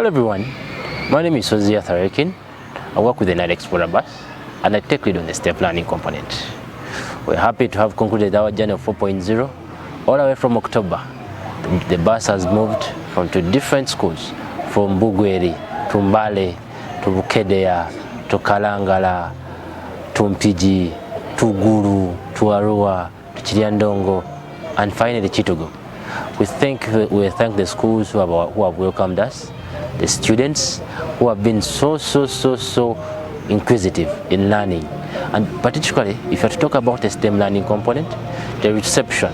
Hello everyone, my name is Sozia Tharekin. I work with the Nile Explorer Bus and I take lead on the STEM learning component. We're happy to have concluded our journey of 4.0 all the way from October. The bus has moved from to different schools, from Bugweri to Mbale to Bukedea to Kalangala to Mpiji to Guru to Arua to Chiriandongo and finally Chitogo. We thank the schools who have welcomed us, the students who have been so inquisitive in learning, and particularly if you have to talk about the STEM learning component, the reception,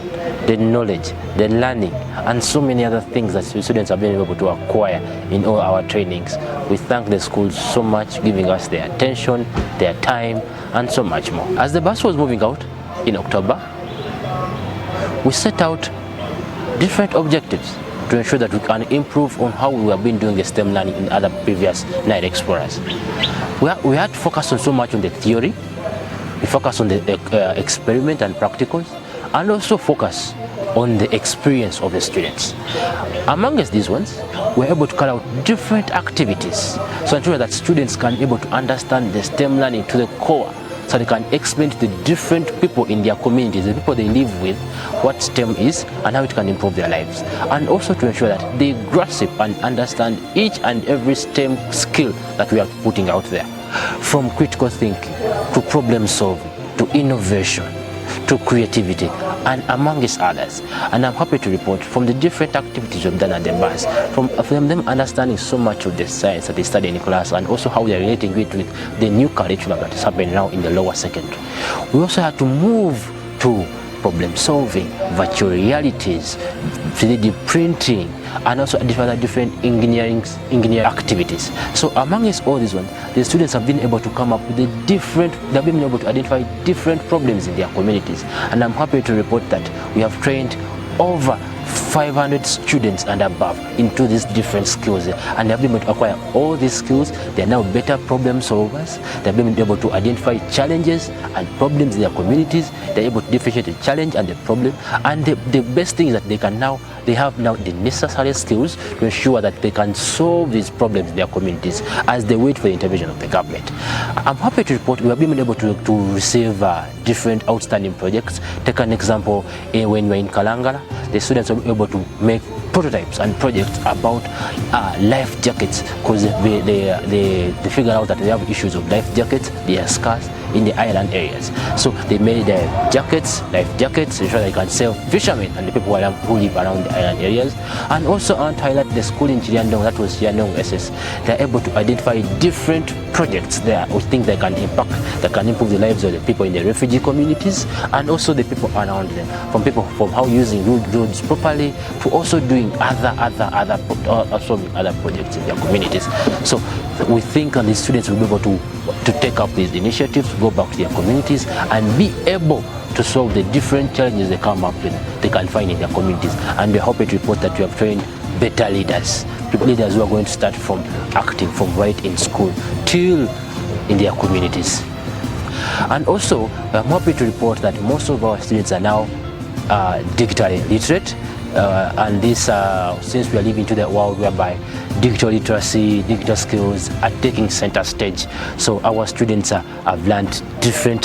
the knowledge, the learning, and so many other things that students have been able to acquire in all our trainings. We thank the schools so much, giving us their attention, their time, and so much more. As the bus was moving out in October, we set out different objectives to ensure that we can improve on how we have been doing the STEM learning in other previous Nile Explorers. We had focused on so much on the theory, we focused on the experiment and practicals, and also focus on the experience of the students. Amongst these ones, we're able to carry out different activities to ensure that students can be able to understand the STEM learning to the core, so they can explain to the different people in their communities, the people they live with, what STEM is and how it can improve their lives. And also to ensure that they grasp and understand each and every STEM skill that we are putting out there. From critical thinking, to problem solving, to innovation, to creativity, and amongst others. And I'm happy to report from the different activities we've done at the bus, from them understanding so much of the science that they study in class, and also how they're relating it with the new curriculum that is happening now in the lower secondary. We also had to move to problem solving, virtual realities, 3D printing, and also different engineering activities. So amongst all these ones, the students have been able to come up with they've been able to identify different problems in their communities. And I'm happy to report that we have trained over 500 students and above into these different skills, and they have been able to acquire all these skills. They are now better problem solvers. They have been able to identify challenges and problems in their communities. They are able to differentiate the challenge and the problem, and the best thing is that they have now the necessary skills to ensure that they can solve these problems in their communities as they wait for the intervention of the government. I'm happy to report we have been able to receive different outstanding projects. Take an example, when we're in Kalangala, the students are able to make prototypes and projects about life jackets, because they figure out that they have issues of life jackets. They are scarce in the island areas. So they made life jackets, so they can sell fishermen and the people who live around the island areas. And also I want to highlight the school in Chiriandongo, that was Chiriandongo SS. They are able to identify different projects there with things that can impact, that can improve the lives of the people in the refugee communities and also the people around them, from how using roads properly to also doing other projects in their communities. So we think the students will be able to take up these initiatives, go back to their communities and be able to solve the different challenges they come up with, they can find in their communities. And we're happy to report that we have trained better leaders who are going to start from acting from right in school till in their communities. And also I'm happy to report that most of our students are now digitally literate, and this since we are living to the world whereby digital literacy, digital skills are taking center stage. So our students have learned different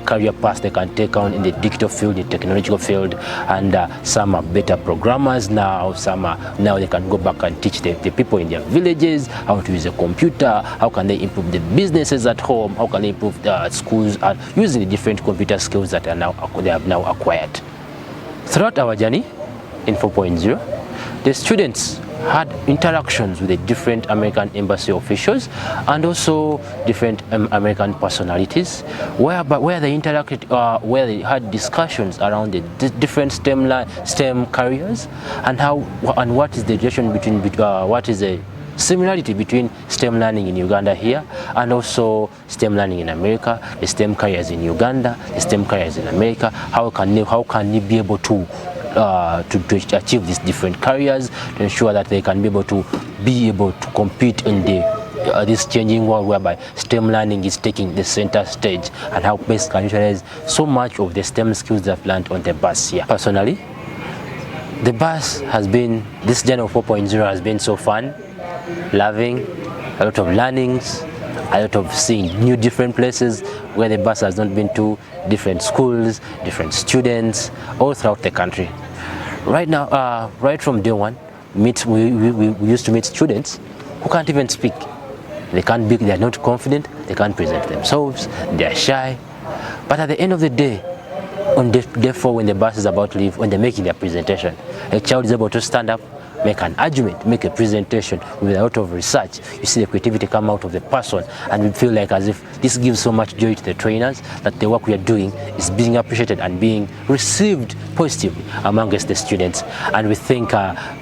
career paths they can take on in the digital field, the technological field, and some are better programmers now, some now they can go back and teach the people in their villages how to use a computer, how can they improve the businesses at home, how can they improve the schools, using the different computer skills that they have now acquired. Throughout our journey in 4.0, the students had interactions with the different American embassy officials and also different American personalities, where they interacted, where they had discussions around the different STEM careers and what is the relation between what is the similarity between STEM learning in Uganda here and also STEM learning in America, the STEM careers in Uganda, the STEM careers in America. How can they be able to achieve these different careers, to ensure that they can be able to compete in this changing world whereby STEM learning is taking the center stage, and how best can utilize so much of the STEM skills they've learned on the bus here. Personally, the bus has been, this journey of 4.0 has been so fun. loving, a lot of learnings, a lot of seeing new different places where the bus has not been to, different schools, different students, all throughout the country. Right now, right from day one, we used to meet students who can't even speak. They are not confident, they can't present themselves, they are shy. But at the end of the day, on day 4, when the bus is about to leave, when they're making their presentation, a child is able to stand up, make an argument, make a presentation with a lot of research. You see the creativity come out of the person, and we feel like as if this gives so much joy to the trainers that the work we are doing is being appreciated and being received positively amongst the students. And we think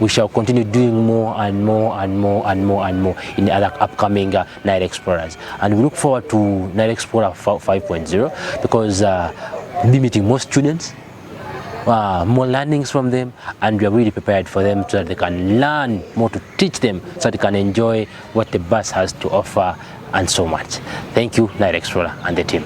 we shall continue doing more and more and more and more and more in the other upcoming Nile Explorers. And we look forward to Nile Explorer 5.0 because we'll be meeting more students, more learnings from them, and we are really prepared for them so that they can learn more, to teach them so they can enjoy what the bus has to offer and so much. Thank you, Nile Explorer and the team.